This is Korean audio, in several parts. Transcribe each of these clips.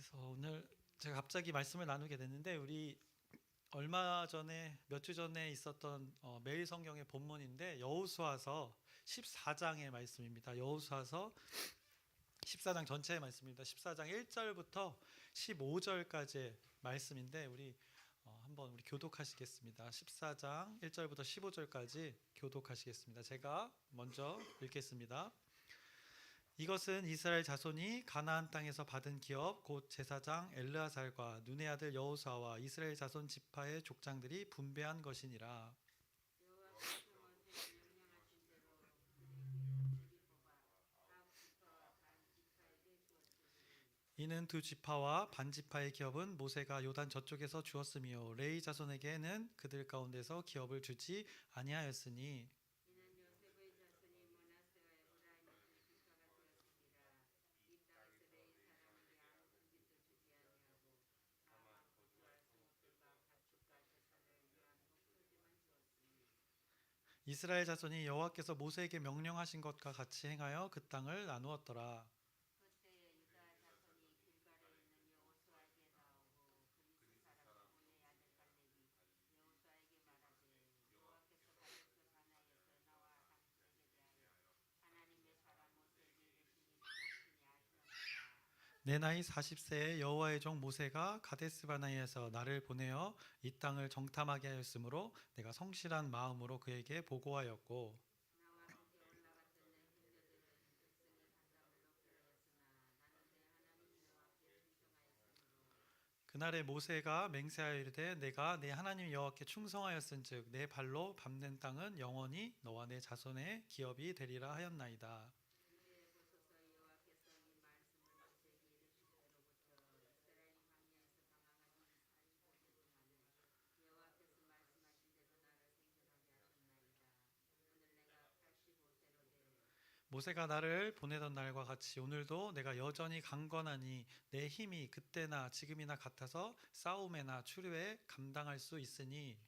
그래서 오늘 제가 갑자기 말씀을 나누게 됐는데 우리 얼마 전에 몇 주 전에 있었던 매일 성경의 본문인데 여호수아서 14장의 말씀입니다. 여호수아서 14장 전체의 말씀입니다. 14장 1절부터 15절까지의 말씀인데 우리 한번 우리 교독하시겠습니다. 14장 1절부터 15절까지 교독하시겠습니다. 제가 먼저 읽겠습니다. 이것은 이스라엘 자손이 가나안 땅에서 받은 기업 곧 제사장 엘르아살과 눈의 아들 여호수아와 이스라엘 자손 지파의 족장들이 분배한 것이니라. 이는 두 지파와 반 지파의 기업은 모세가 요단 저쪽에서 주었으며 레위 자손에게는 그들 가운데서 기업을 주지 아니하였으니 이스라엘 자손이 여호와께서 모세에게 명령하신 것과 같이 행하여 그 땅을 나누었더라. 내 나이 40세에 여호와의 종 모세가 가데스 바네아에서 나를 보내어 이 땅을 정탐하게 하였으므로 내가 성실한 마음으로 그에게 보고하였고 그날에 모세가 맹세하여 이르되 내가 내 하나님 여호와께 충성하였은즉 내 발로 밟는 땅은 영원히 너와 내 자손의 기업이 되리라 하였나이다. 모세가 나를 보내던 날과 같이 오늘도 내가 여전히 강건하니 내 힘이 그때나 지금이나 같아서 싸움에나 추류에 감당할 수 있으니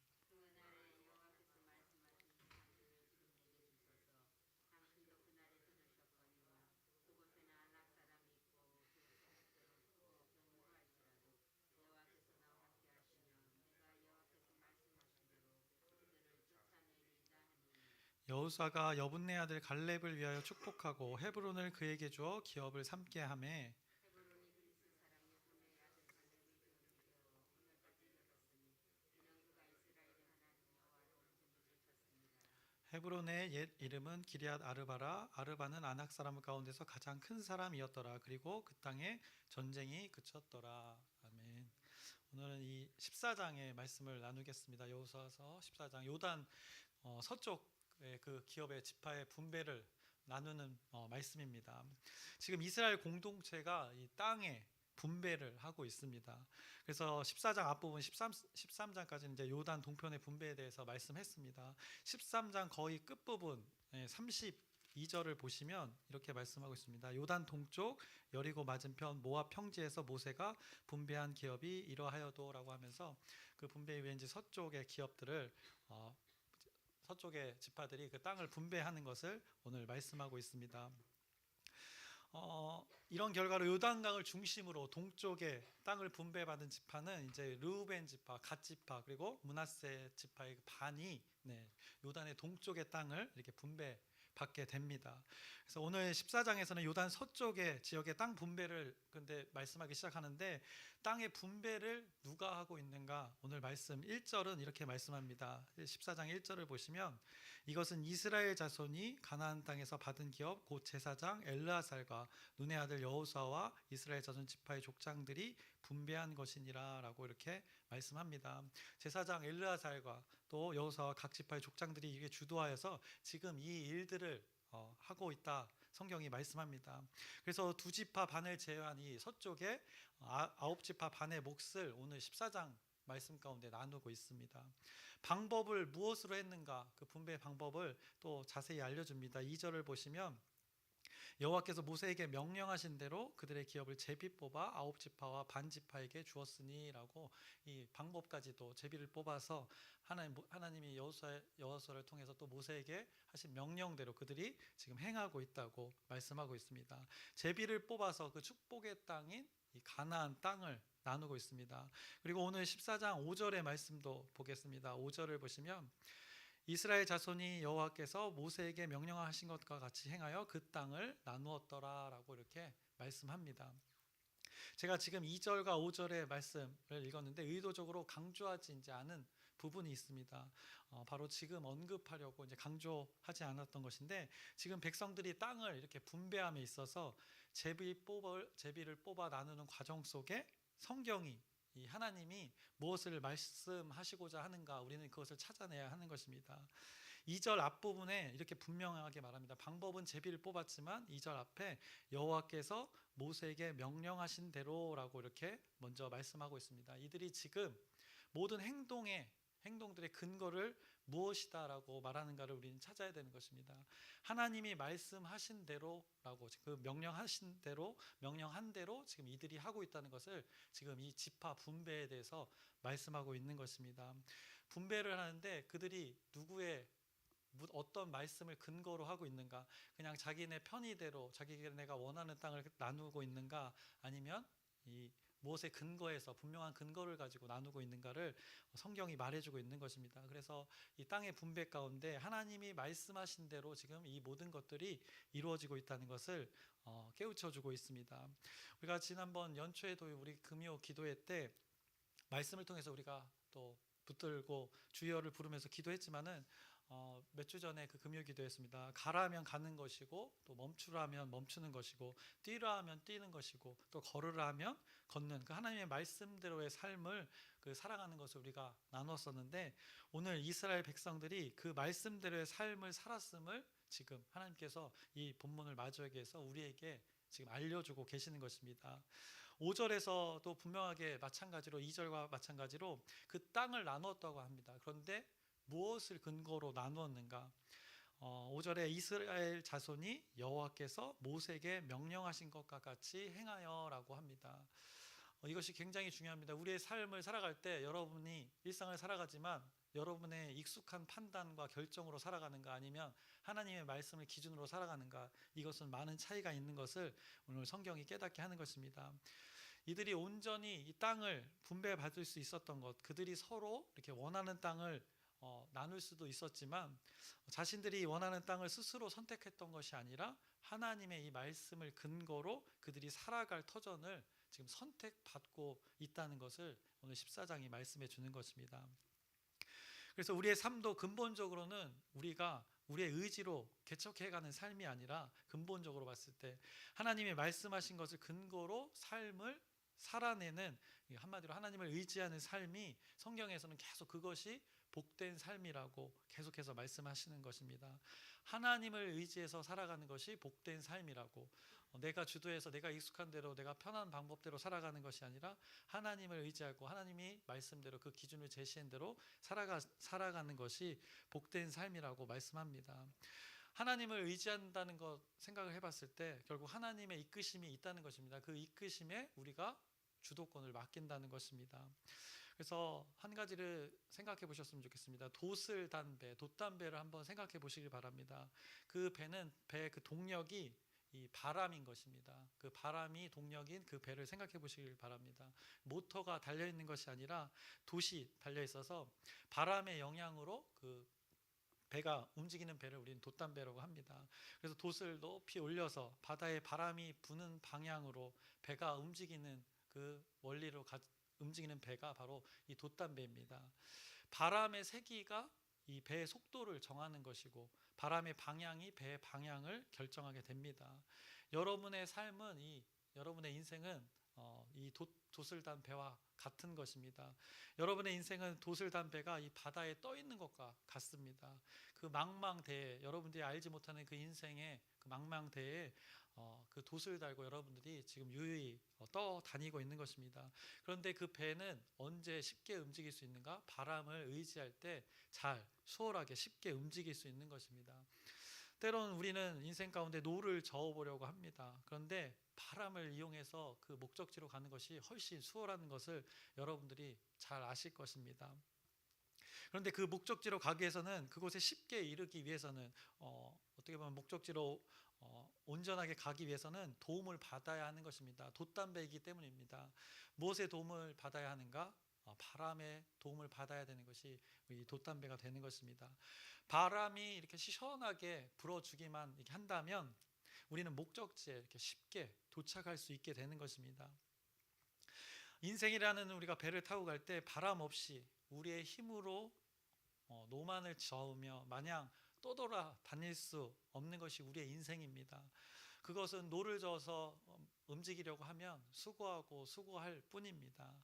여호수아가 여분네 아들 갈렙을 위하여 축복하고 헤브론을 그에게 주어 기업을 삼게 하매 헤브론의 옛 이름은 기럇 아르바라. 아르바는 아낙 사람 가운데서 가장 큰 사람이었더라. 그리고 그 땅에 전쟁이 그쳤더라. 아멘. 오늘은 이 14장의 말씀을 나누겠습니다. 여호수아서 14장 요단 서쪽의 그 기업의 지파의 분배를 나누는 말씀입니다. 지금 이스라엘 공동체가 이 땅에 분배를 하고 있습니다. 그래서 14장 앞부분 13장까지는 이제 요단 동편의 분배에 대해서 말씀했습니다. 13장 거의 끝부분 32절을 보시면 이렇게 말씀하고 있습니다. 요단 동쪽 여리고 맞은편 모압 평지에서 모세가 분배한 기업이 이러하여도라고 하면서 그 분배 위에 이제 서쪽의 기업들을 서쪽의 지파들이 그 땅을 분배하는 것을 오늘 말씀하고 있습니다. 이런 결과로 요단강을 중심으로 동쪽에 땅을 분배받은 지파는 이제 르우벤 지파, 갓 지파 그리고 므낫세 지파의 반이 요단의 동쪽의 땅을 이렇게 분배받게 됩니다. 그래서 오늘 14장에서는 요단 서쪽의 지역의 땅 분배를 근데 말씀하기 시작하는데 땅의 분배를 누가 하고 있는가? 오늘 말씀 1절은 이렇게 말씀합니다. 14장 1절을 보시면 이것은 이스라엘 자손이 가나안 땅에서 받은 기업 곧 제사장 엘르아살과 눈의 아들 여호수아와 이스라엘 자손 지파의 족장들이 분배한 것이니라 라고 이렇게 말씀합니다. 제사장 엘르아살과 또 여호수아와 각 지파의 족장들이 이게 주도하여서 지금 이 일들을 하고 있다 성경이 말씀합니다. 그래서 두 지파 반을 제외한 이 서쪽에 아홉 지파 반의 몫을 오늘 14장 말씀 가운데 나누고 있습니다. 방법을 무엇으로 했는가 그 분배 방법을 또 자세히 알려줍니다. 2절을 보시면 여호와께서 모세에게 명령하신 대로 그들의 기업을 제비 뽑아 9지파와 반지파에게 주었으니라고 이 방법까지도 제비를 뽑아서 하나님이 여호수아를 통해서 또 모세에게 하신 명령대로 그들이 지금 행하고 있다고 말씀하고 있습니다. 제비를 뽑아서 그 축복의 땅인 이 가나안 땅을 나누고 있습니다. 그리고 오늘 14장 5절의 말씀도 보겠습니다. 5절을 보시면 이스라엘 자손이 여호와께서 모세에게 명령하신 것과 같이 행하여 그 땅을 나누었더라라고 이렇게 말씀합니다. 제가 지금 2절과 5절의 말씀을 읽었는데 의도적으로 강조하지 않은 부분이 있습니다. 바로 지금 언급하려고 이제 강조하지 않았던 것인데, 지금 백성들이 땅을 이렇게 분배함에 있어서 제비를 뽑아 나누는 과정 속에 성경이 이 하나님이 무엇을 말씀하시고자 하는가, 우리는 그것을 찾아내야 하는 것입니다. 2절 앞부분에 이렇게 분명하게 말합니다. 방법은 제비를 뽑았지만 2절 앞에 여호와께서 모세에게 명령하신 대로라고 이렇게 먼저 말씀하고 있습니다. 이들이 지금 모든 행동들의 근거를 무엇이다라고 말하는가를 우리는 찾아야 되는 것입니다. 하나님이 말씀하신 대로라고, 그 명령한 대로 지금 이들이 하고 있다는 것을 지금 이 지파 분배에 대해서 말씀하고 있는 것입니다. 분배를 하는데 그들이 어떤 말씀을 근거로 하고 있는가, 그냥 자기네 편의대로 자기네가 원하는 땅을 나누고 있는가, 아니면 이 무엇의 근거에서 분명한 근거를 가지고 나누고 있는가를 성경이 말해주고 있는 것입니다. 그래서 이 땅의 분배 가운데 하나님이 말씀하신 대로 지금 이 모든 것들이 이루어지고 있다는 것을 깨우쳐주고 있습니다. 우리가 지난번 연초에도 우리 금요 기도회 때 말씀을 통해서 우리가 또 붙들고 주여를 부르면서 기도했지만은 몇 주 전에 그 금요 기도했습니다. 가라 하면 가는 것이고, 또 멈추라 하면 멈추는 것이고, 뛰라 하면 뛰는 것이고, 또 걸으라 하면 걷는 그 하나님의 말씀대로의 삶을 살아가는 것을 우리가 나눴었는데, 오늘 이스라엘 백성들이 그 말씀대로의 삶을 살았음을 지금 하나님께서 이 본문을 마주하게 해서 우리에게 지금 알려주고 계시는 것입니다. 5절에서도 분명하게 마찬가지로 2절과 마찬가지로 그 땅을 나누었다고 합니다. 그런데 무엇을 근거로 나누었는가? 5절에 이스라엘 자손이 여호와께서 모세에게 명령하신 것과 같이 행하여라고 합니다. 이것이 굉장히 중요합니다. 우리의 삶을 살아갈 때 여러분이 일상을 살아가지만 여러분의 익숙한 판단과 결정으로 살아가는가, 아니면 하나님의 말씀을 기준으로 살아가는가, 이것은 많은 차이가 있는 것을 오늘 성경이 깨닫게 하는 것입니다. 이들이 온전히 이 땅을 분배받을 수 있었던 것, 그들이 서로 이렇게 원하는 땅을 나눌 수도 있었지만 자신들이 원하는 땅을 스스로 선택했던 것이 아니라 하나님의 이 말씀을 근거로 그들이 살아갈 터전을 지금 선택받고 있다는 것을 오늘 14장이 말씀해 주는 것입니다. 그래서 우리의 삶도 근본적으로는 우리가 우리의 의지로 개척해가는 삶이 아니라, 근본적으로 봤을 때 하나님이 말씀하신 것을 근거로 삶을 살아내는, 한마디로 하나님을 의지하는 삶이 성경에서는 계속 그것이 복된 삶이라고 계속해서 말씀하시는 것입니다. 하나님을 의지해서 살아가는 것이 복된 삶이라고, 내가 주도해서 내가 익숙한 대로 내가 편한 방법대로 살아가는 것이 아니라 하나님을 의지하고 하나님이 말씀대로 그 기준을 제시한 대로 살아가는 것이 복된 삶이라고 말씀합니다. 하나님을 의지한다는 것 생각을 해봤을 때 결국 하나님의 이끄심이 있다는 것입니다. 그 이끄심에 우리가 주도권을 맡긴다는 것입니다. 그래서 한 가지를 생각해 보셨으면 좋겠습니다. 돛담배를 한번 생각해 보시길 바랍니다. 그 그 동력이 이 바람인 것입니다. 그 바람이 동력인 그 배를 생각해 보시길 바랍니다. 모터가 달려 있는 것이 아니라 돛이 달려 있어서 바람의 영향으로 그 배가 움직이는 배를 우리는 돛담배라고 합니다. 그래서 돛을 높이 올려서 바다에 바람이 부는 방향으로 배가 움직이는 그 원리로 움직이는 배가 바로 이 돛담배입니다. 바람의 세기가 이 배의 속도를 정하는 것이고, 바람의 방향이 배의 방향을 결정하게 됩니다. 여러분의 삶은 여러분의 인생은 이 돛을 단 배와 같은 것입니다. 여러분의 인생은 돛을 단 배가 이 바다에 떠 있는 것과 같습니다. 그 망망대해, 여러분들이 알지 못하는 그 인생의 그 망망대해에 그 돛을 달고 여러분들이 지금 유유히 떠 다니고 있는 것입니다. 그런데 그 배는 언제 쉽게 움직일 수 있는가? 바람을 의지할 때 잘 수월하게 쉽게 움직일 수 있는 것입니다. 때로는 우리는 인생 가운데 노를 저어보려고 합니다. 그런데 바람을 이용해서 그 목적지로 가는 것이 훨씬 수월한 것을 여러분들이 잘 아실 것입니다. 그런데 그 목적지로 가기 위해서는, 그곳에 쉽게 이르기 위해서는 어떻게 보면 목적지로 온전하게 가기 위해서는 도움을 받아야 하는 것입니다. 돛담배이기 때문입니다. 무엇의 도움을 받아야 하는가? 바람의 도움을 받아야 되는 것이 이 돛담배가 되는 것입니다. 바람이 이렇게 시원하게 불어주기만 이렇게 한다면 우리는 목적지에 이렇게 쉽게 도착할 수 있게 되는 것입니다. 인생이라는 우리가 배를 타고 갈 때 바람 없이 우리의 힘으로 노만을 저으며 마냥 떠돌아 다닐 수 없는 것이 우리의 인생입니다. 그것은 노를 저어서 움직이려고 하면 수고하고 수고할 뿐입니다.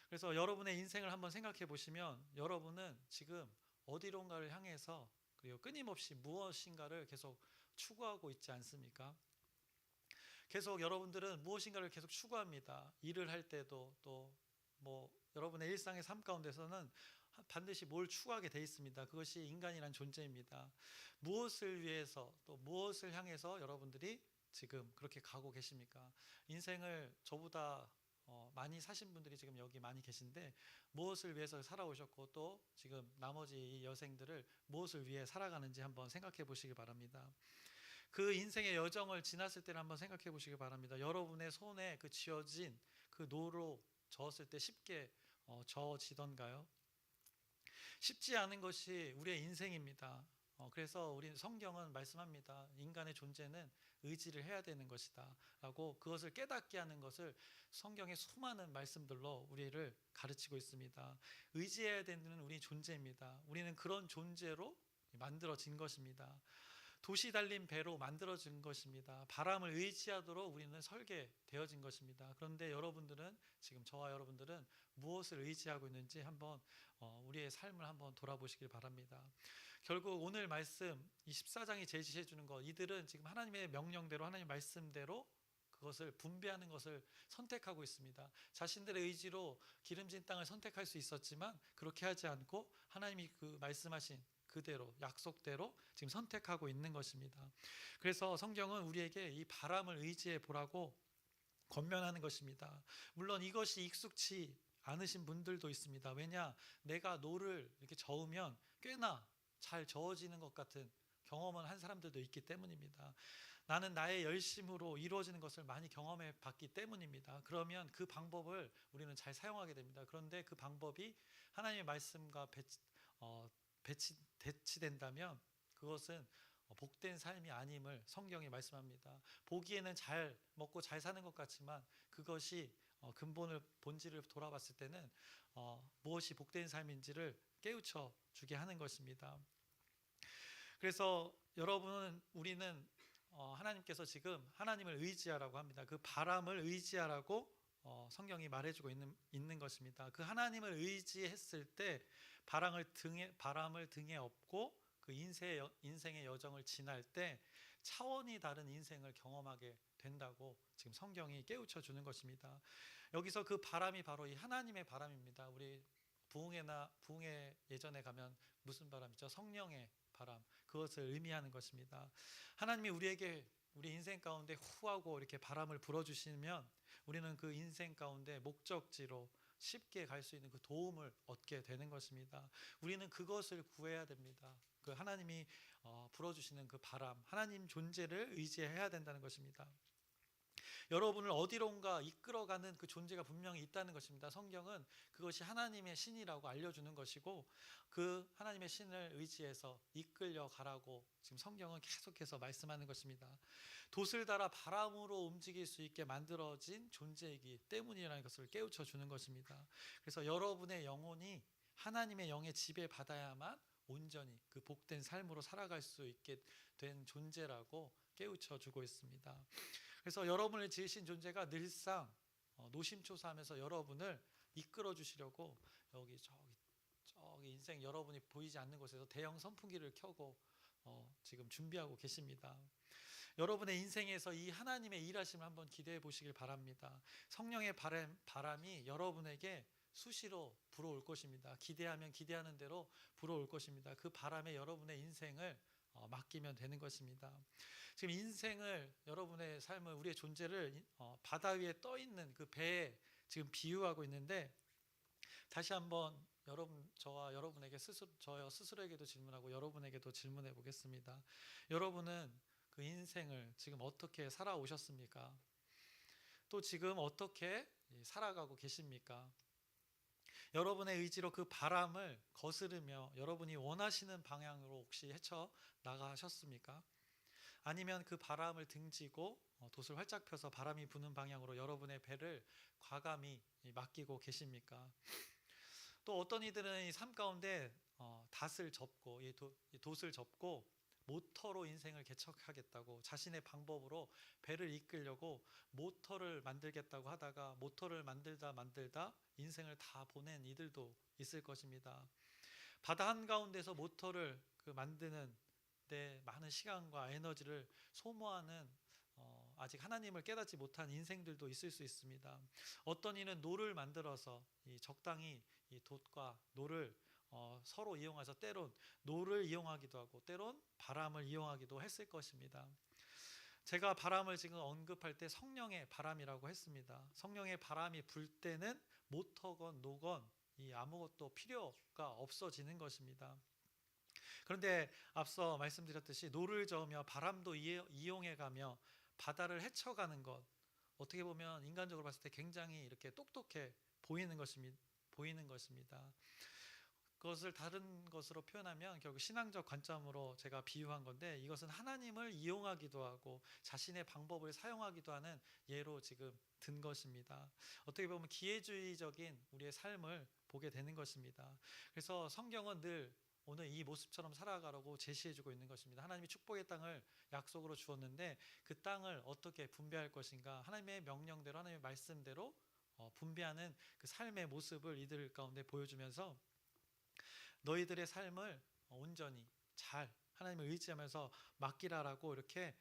그래서 여러분의 인생을 한번 생각해 보시면 여러분은 지금 어디론가를 향해서, 그리고 끊임없이 무엇인가를 계속 추구하고 있지 않습니까? 계속 여러분들은 무엇인가를 계속 추구합니다. 일을 할 때도, 또 여러분의 일상의 삶 가운데서는 반드시 뭘 추구하게 돼 있습니다. 그것이 인간이란 존재입니다. 무엇을 위해서, 또 무엇을 향해서 여러분들이 지금 그렇게 가고 계십니까? 인생을 저보다 많이 사신 분들이 지금 여기 많이 계신데, 무엇을 위해서 살아오셨고 또 지금 나머지 이 여생들을 무엇을 위해 살아가는지 한번 생각해 보시기 바랍니다. 그 인생의 여정을 지났을 때를 한번 생각해 보시기 바랍니다. 여러분의 손에 그 쥐어진 그 노로 저었을 때 쉽게 저어지던가요? 쉽지 않은 것이 우리의 인생입니다. 그래서 우리 성경은 말씀합니다. 인간의 존재는 의지를 해야 되는 것이다 라고, 그것을 깨닫게 하는 것을 성경의 수많은 말씀들로 우리를 가르치고 있습니다. 의지해야 되는 우리 존재입니다. 우리는 그런 존재로 만들어진 것입니다. 도시 달린 배로 만들어진 것입니다. 바람을 의지하도록 우리는 설계되어진 것입니다. 그런데 여러분들은, 지금 저와 여러분들은 무엇을 의지하고 있는지 한번 우리의 삶을 한번 돌아보시길 바랍니다. 결국 오늘 말씀 24장이 제시해 주는 것, 이들은 지금 하나님의 명령대로, 하나님의 말씀대로 그것을 분배하는 것을 선택하고 있습니다. 자신들의 의지로 기름진 땅을 선택할 수 있었지만 그렇게 하지 않고 하나님이 그 말씀하신 그대로, 약속대로 지금 선택하고 있는 것입니다. 그래서 성경은 우리에게 이 바람을 의지해 보라고 권면하는 것입니다. 물론 이것이 익숙치 않으신 분들도 있습니다. 왜냐? 내가 노를 이렇게 저으면 꽤나 잘 저어지는 것 같은 경험을 한 사람들도 있기 때문입니다. 나는 나의 열심으로 이루어지는 것을 많이 경험해 봤기 때문입니다. 그러면 그 방법을 우리는 잘 사용하게 됩니다. 그런데 그 방법이 하나님의 말씀과 대치된다면 그것은 복된 삶이 아님을 성경이 말씀합니다. 보기에는 잘 먹고 잘 사는 것 같지만 그것이 본질을 돌아봤을 때는 무엇이 복된 삶인지를 깨우쳐 주게 하는 것입니다. 그래서 우리는 하나님께서 지금 하나님을 의지하라고 합니다. 그 바람을 의지하라고 성경이 말해주고 있는 것입니다. 그 하나님을 의지했을 때 바람을 등에 업고 그 인생의 여정을 지날 때 차원이 다른 인생을 경험하게 된다고 지금 성경이 깨우쳐 주는 것입니다. 여기서 그 바람이 바로 이 하나님의 바람입니다. 우리 부흥회 예전에 가면 무슨 바람이죠? 성령의 바람, 그것을 의미하는 것입니다. 하나님이 우리 인생 가운데 후하고 이렇게 바람을 불어주시면 우리는 그 인생 가운데 목적지로 쉽게 갈 수 있는 그 도움을 얻게 되는 것입니다. 우리는 그것을 구해야 됩니다. 그 하나님이 불어주시는 그 바람, 하나님 존재를 의지해야 된다는 것입니다. 여러분을 어디론가 이끌어가는 그 존재가 분명히 있다는 것입니다. 성경은 그것이 하나님의 신이라고 알려주는 것이고, 그 하나님의 신을 의지해서 이끌려 가라고 지금 성경은 계속해서 말씀하는 것입니다. 돛을 달아 바람으로 움직일 수 있게 만들어진 존재이기 때문이라는 것을 깨우쳐 주는 것입니다. 그래서 여러분의 영혼이 하나님의 영에 지배받아야만 온전히 그 복된 삶으로 살아갈 수 있게 된 존재라고 깨우쳐 주고 있습니다. 그래서 여러분을 지으신 존재가 늘상 노심초사하면서 여러분을 이끌어 주시려고 저기 인생 여러분이 보이지 않는 곳에서 대형 선풍기를 켜고 지금 준비하고 계십니다. 여러분의 인생에서 이 하나님의 일하심을 한번 기대해 보시길 바랍니다. 성령의 바람이 여러분에게 수시로 불어올 것입니다. 기대하면 기대하는 대로 불어올 것입니다. 그 바람에 여러분의 인생을 맡기면 되는 것입니다. 지금 인생을, 여러분의 삶을, 우리의 존재를 바다 위에 떠 있는 그 배에 지금 비유하고 있는데, 다시 한번 저와 여러분에게 저 스스로에게도 질문하고 여러분에게도 질문해 보겠습니다. 여러분은 그 인생을 지금 어떻게 살아오셨습니까? 또 지금 어떻게 살아가고 계십니까? 여러분의 의지로 그 바람을 거스르며 여러분이 원하시는 방향으로 혹시 헤쳐 나가셨습니까? 아니면 그 바람을 등지고 돛을 활짝 펴서 바람이 부는 방향으로 여러분의 배를 과감히 맡기고 계십니까? 또 어떤 이들은 이 삶 가운데 닷을 접고 이 돛을 접고 모터로 인생을 개척하겠다고 자신의 방법으로 배를 이끌려고 모터를 만들겠다고 하다가 모터를 만들다 인생을 다 보낸 이들도 있을 것입니다. 바다 한가운데서 모터를 만드는 데 많은 시간과 에너지를 소모하는 아직 하나님을 깨닫지 못한 인생들도 있을 수 있습니다. 어떤 이는 노를 만들어서 적당히 이 돛과 노를 서로 이용해서 때론 노를 이용하기도 하고 때론 바람을 이용하기도 했을 것입니다. 제가 바람을 지금 언급할 때 성령의 바람이라고 했습니다. 성령의 바람이 불 때는 모터건 노건 아무것도 필요가 없어지는 것입니다. 그런데 앞서 말씀드렸듯이 노를 저으며 바람도 이용해가며 바다를 헤쳐가는 것, 어떻게 보면 인간적으로 봤을 때 굉장히 이렇게 똑똑해 보이는 것입니다. 그것을 다른 것으로 표현하면 결국 신앙적 관점으로 제가 비유한 건데, 이것은 하나님을 이용하기도 하고 자신의 방법을 사용하기도 하는 예로 지금 든 것입니다. 어떻게 보면 기회주의적인 우리의 삶을 보게 되는 것입니다. 그래서 성경은 늘 오늘 이 모습처럼 살아가라고 제시해주고 있는 것입니다. 하나님이 축복의 땅을 약속으로 주었는데 그 땅을 어떻게 분배할 것인가, 하나님의 명령대로 하나님의 말씀대로 분배하는 그 삶의 모습을 이들 가운데 보여주면서 너희들의 삶을 온전히 잘 하나님을 의지하면서 맡기라라고 이렇게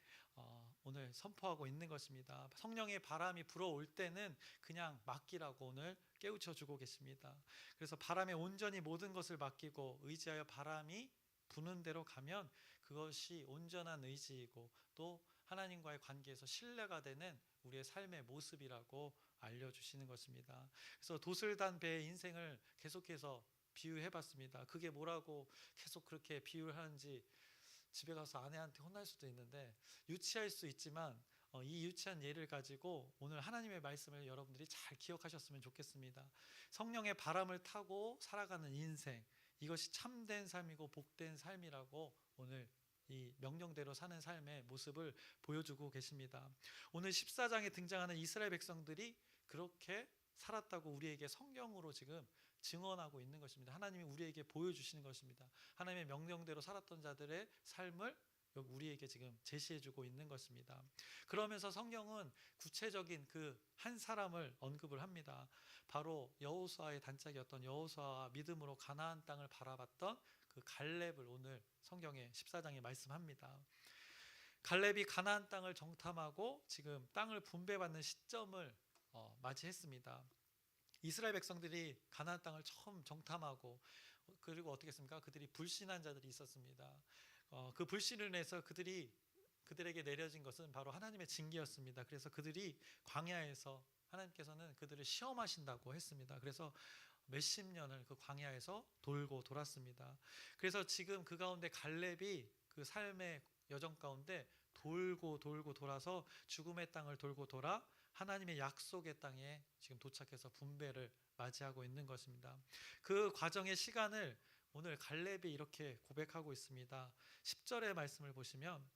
오늘 선포하고 있는 것입니다. 성령의 바람이 불어올 때는 그냥 맡기라고 오늘 깨우쳐 주고 계십니다. 그래서 바람에 온전히 모든 것을 맡기고 의지하여 바람이 부는 대로 가면 그것이 온전한 의지이고 또 하나님과의 관계에서 신뢰가 되는 우리의 삶의 모습이라고 알려주시는 것입니다. 그래서 돛을 단 배의 인생을 계속해서 비유해봤습니다. 그게 뭐라고 계속 그렇게 비유를 하는지 집에 가서 아내한테 혼날 수도 있는데 유치할 수 있지만 이 유치한 예를 가지고 오늘 하나님의 말씀을 여러분들이 잘 기억하셨으면 좋겠습니다. 성령의 바람을 타고 살아가는 인생, 이것이 참된 삶이고 복된 삶이라고 오늘 이 명령대로 사는 삶의 모습을 보여주고 계십니다. 오늘 14장에 등장하는 이스라엘 백성들이 그렇게 살았다고 우리에게 성경으로 지금 증언하고 있는 것입니다. 하나님이 우리에게 보여주시는 것입니다. 하나님의 명령대로 살았던 자들의 삶을 우리에게 지금 제시해주고 있는 것입니다. 그러면서 성경은 구체적인 그 한 사람을 언급을 합니다. 바로 여호수아의 단짝이었던 여호수아와 믿음으로 가나안 땅을 바라봤던 그 갈렙을 오늘 성경의 14장에 말씀합니다. 갈렙이 가나안 땅을 정탐하고 지금 땅을 분배받는 시점을 맞이했습니다. 이스라엘 백성들이 가나안 땅을 처음 정탐하고 그리고 어떻게 했습니까? 그들이 불신한 자들이 있었습니다. 그 불신을 인해서 그들에게 내려진 것은 바로 하나님의 징계였습니다. 그래서 그들이 광야에서 하나님께서는 그들을 시험하신다고 했습니다. 그래서 몇십 년을 그 광야에서 돌고 돌았습니다. 그래서 지금 그 가운데 갈렙이 그 삶의 여정 가운데 돌고 돌아서 죽음의 땅을 돌고 돌아 하나님의 약속의 땅에 지금 도착해서 분배를 맞이하고 있는 것입니다. 그 과정의 시간을 오늘 갈렙이 이렇게 고백하고 있습니다. 10절의 말씀을 보시면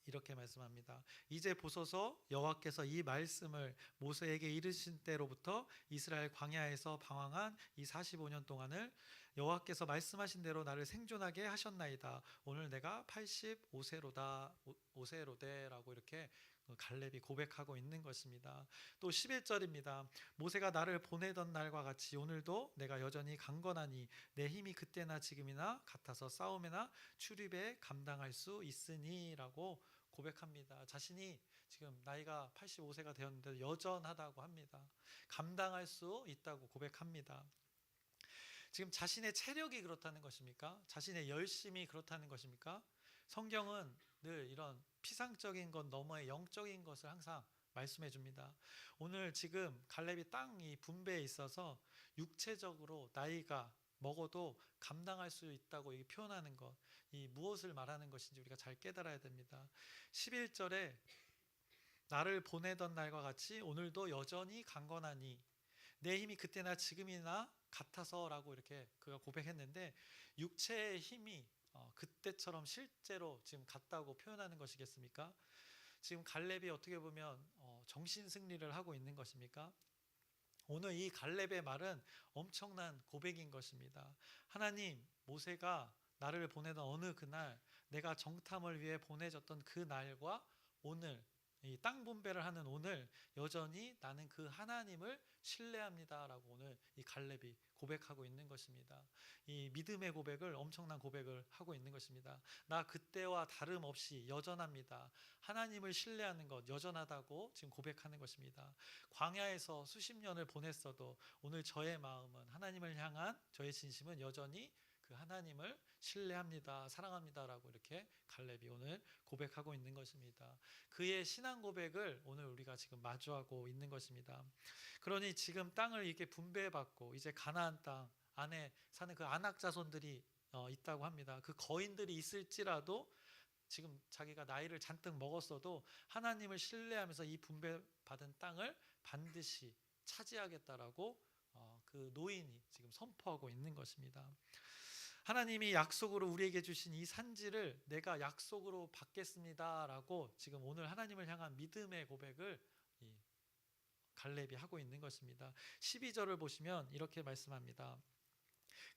이렇게 말씀합니다. 이제 보소서 여호와께서 이 말씀을 모세에게 이르신 때로부터 이스라엘 광야에서 방황한 이 45년 동안을 여호와께서 말씀하신 대로 나를 생존하게 하셨나이다. 오늘 내가 85세로다라고 이렇게 갈렙이 고백하고 있는 것입니다. 또 11절입니다. 모세가 나를 보내던 날과 같이 오늘도 내가 여전히 강건하니 내 힘이 그때나 지금이나 같아서 싸움이나 출입에 감당할 수 있으니라고 고백합니다. 자신이 지금 나이가 85세가 되었는데 여전하다고 합니다. 감당할 수 있다고 고백합니다. 지금 자신의 체력이 그렇다는 것입니까? 자신의 열심이 그렇다는 것입니까? 성경은 늘 이런 피상적인 것 너머의 영적인 것을 항상 말씀해 줍니다. 오늘 지금 갈렙이 땅이 분배에 있어서 육체적으로 나이가 먹어도 감당할 수 있다고 이 표현하는 것, 이 무엇을 말하는 것인지 우리가 잘 깨달아야 됩니다. 11절에 나를 보내던 날과 같이 오늘도 여전히 강건하니 내 힘이 그때나 지금이나 같아서라고 이렇게 그가 고백했는데, 육체의 힘이 그때처럼 실제로 지금 같다고 표현하는 것이겠습니까? 지금 갈렙이 어떻게 보면 정신 승리를 하고 있는 것입니까? 오늘 이 갈렙의 말은 엄청난 고백인 것입니다. 하나님, 모세가 나를 보내던 어느 그날, 내가 정탐을 위해 보내졌던 그 날과 오늘, 이 땅 분배를 하는 오늘, 여전히 나는 그 하나님을 신뢰합니다라고 오늘 이 갈렙이 고백하고 있는 것입니다. 이 믿음의 고백을, 엄청난 고백을 하고 있는 것입니다. 나 그때와 다름없이 여전합니다. 하나님을 신뢰하는 것 여전하다고 지금 고백하는 것입니다. 광야에서 수십 년을 보냈어도 오늘 저의 마음은, 하나님을 향한 저의 진심은 여전히 그 하나님을 신뢰합니다, 사랑합니다라고 이렇게 갈렙이 오늘 고백하고 있는 것입니다. 그의 신앙 고백을 오늘 우리가 지금 마주하고 있는 것입니다. 그러니 지금 땅을 이렇게 분배받고 이제 가나안 땅 안에 사는 그 아낙 자손들이 있다고 합니다. 그 거인들이 있을지라도 지금 자기가 나이를 잔뜩 먹었어도 하나님을 신뢰하면서 이 분배받은 땅을 반드시 차지하겠다라고 그 노인이 지금 선포하고 있는 것입니다. 하나님이 약속으로 우리에게 주신 이 산지를 내가 약속으로 받겠습니다라고 지금 오늘 하나님을 향한 믿음의 고백을 이 갈렙이 하고 있는 것입니다. 12절을 보시면 이렇게 말씀합니다.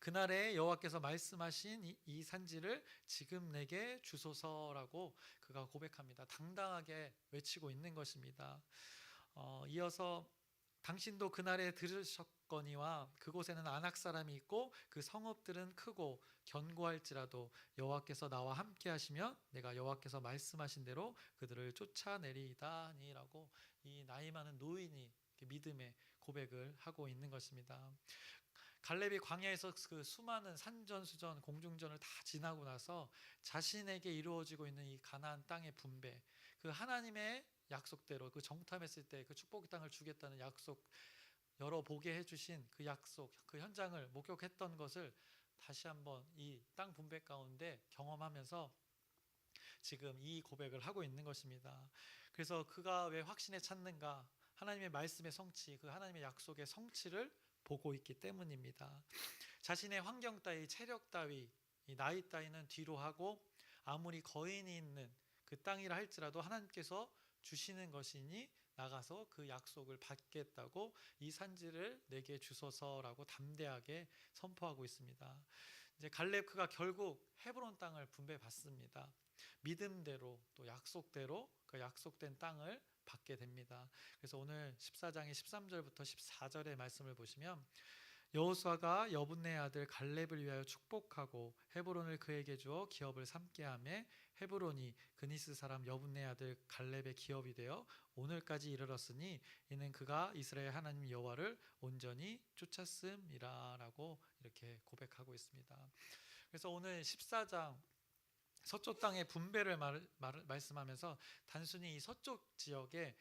그날에 여호와께서 말씀하신 이 산지를 지금 내게 주소서라고 그가 고백합니다. 당당하게 외치고 있는 것입니다. 이어서 당신도 그날에 들으셨거니와 그곳에는 아낙 사람이 있고 그 성읍들은 크고 견고할지라도 여호와께서 나와 함께 하시면 내가 여호와께서 말씀하신 대로 그들을 쫓아내리이다니라고 이 나이 많은 노인이 믿음의 고백을 하고 있는 것입니다. 갈렙이 광야에서 그 수많은 산전수전 공중전을 다 지나고 나서 자신에게 이루어지고 있는 이 가나안 땅의 분배, 그 하나님의 약속대로 그 정탐했을 때 그 축복의 땅을 주겠다는 약속, 열어보게 해주신 그 약속, 그 현장을 목격했던 것을 다시 한번 이 땅 분배 가운데 경험하면서 지금 이 고백을 하고 있는 것입니다. 그래서 그가 왜 확신에 찾는가? 하나님의 말씀의 성취, 그 하나님의 약속의 성취를 보고 있기 때문입니다. 자신의 환경 따위, 체력 따위, 이 나이 따위는 뒤로 하고 아무리 거인이 있는 그 땅이라 할지라도 하나님께서 주시는 것이니 나가서 그 약속을 받겠다고 이 산지를 내게 주소서라고 담대하게 선포하고 있습니다. 이제 갈렙크가 결국 헤브론 땅을 분배받습니다. 믿음대로 또 약속대로 그 약속된 땅을 받게 됩니다. 그래서 오늘 14장의 13절부터 14절의 말씀을 보시면 여호수아가 여분네 아들 갈렙을 위하여 축복하고 헤브론을 그에게 주어 기업을 삼게 하매 헤브론이 그니스 사람 여분네 아들 갈렙의 기업이 되어 오늘까지 이르렀으니 이는 그가 이스라엘 하나님 여호와를 온전히 쫓았음이라라고 이렇게 고백하고 있습니다. 그래서 오늘 14장 서쪽 땅의 분배를 말씀하면서 단순히 이 서쪽 지역에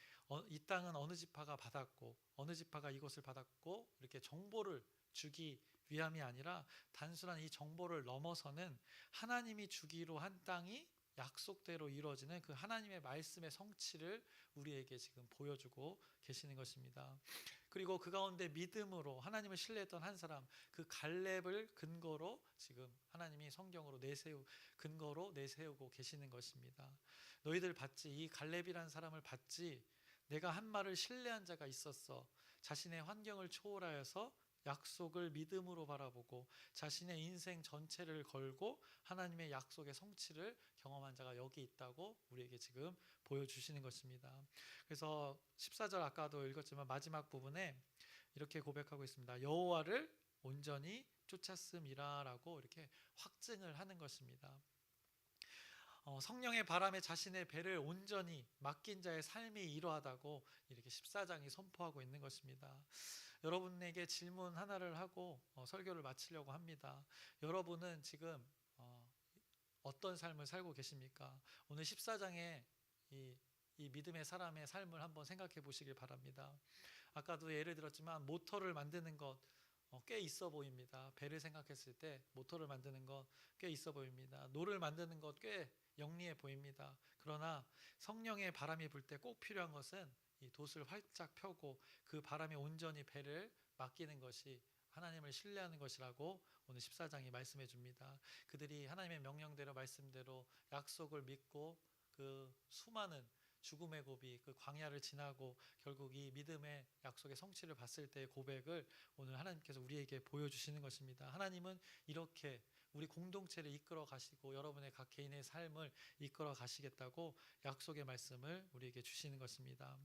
이 땅은 어느 지파가 받았고 어느 지파가 이것을 받았고 이렇게 정보를 주기 위함이 아니라 단순한 이 정보를 넘어서는 하나님이 주기로 한 땅이 약속대로 이루어지는 그 하나님의 말씀의 성취를 우리에게 지금 보여주고 계시는 것입니다. 그리고 그 가운데 믿음으로 하나님을 신뢰했던 한 사람, 그 갈렙을 근거로 지금 하나님이 성경으로 근거로 내세우고 계시는 것입니다. 너희들 봤지? 이 갈렙이라는 사람을 봤지? 내가 한 말을 신뢰한 자가 있었어. 자신의 환경을 초월하여서 약속을 믿음으로 바라보고 자신의 인생 전체를 걸고 하나님의 약속의 성취를 경험한 자가 여기 있다고 우리에게 지금 보여주시는 것입니다. 그래서 14절 아까도 읽었지만 마지막 부분에 이렇게 고백하고 있습니다. 여호와를 온전히 쫓았음이라라고 이렇게 확증을 하는 것입니다. 성령의 바람에 자신의 배를 온전히 맡긴 자의 삶이 이러하다고 이렇게 14장이 선포하고 있는 것입니다. 여러분에게 질문 하나를 하고 설교를 마치려고 합니다. 여러분은 지금 어떤 삶을 살고 계십니까? 오늘 14장에 이 믿음의 사람의 삶을 한번 생각해 보시길 바랍니다. 아까도 예를 들었지만 모터를 만드는 것 꽤 있어 보입니다. 배를 생각했을 때 모터를 만드는 것 꽤 있어 보입니다. 노를 만드는 것 꽤 영리해 보입니다. 그러나 성령의 바람이 불 때 꼭 필요한 것은 이 돛을 활짝 펴고 그 바람에 온전히 배를 맡기는 것이 하나님을 신뢰하는 것이라고 오늘 14장이 말씀해 줍니다. 그들이 하나님의 명령대로 말씀대로 약속을 믿고 그 수많은 죽음의 고비, 그 광야를 지나고 결국 이 믿음의 약속의 성취를 봤을 때의 고백을 오늘 하나님께서 우리에게 보여주시는 것입니다. 하나님은 이렇게 우리 공동체를 이끌어 가시고 여러분의 각 개인의 삶을 이끌어 가시겠다고 약속의 말씀을 우리에게 주시는 것입니다.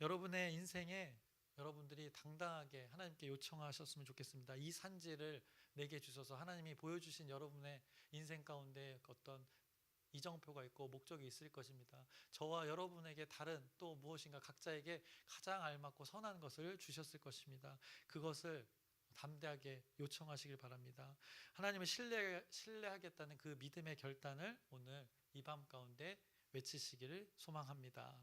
여러분의 인생에 여러분들이 당당하게 하나님께 요청하셨으면 좋겠습니다. 이 산지를 내게 주셔서 하나님이 보여주신 여러분의 인생 가운데 어떤 이정표가 있고 목적이 있을 것입니다. 저와 여러분에게 다른 또 무엇인가 각자에게 가장 알맞고 선한 것을 주셨을 것입니다. 그것을 담대하게 요청하시길 바랍니다. 하나님을 신뢰하겠다는 그 믿음의 결단을 오늘 이 밤 가운데 외치시기를 소망합니다.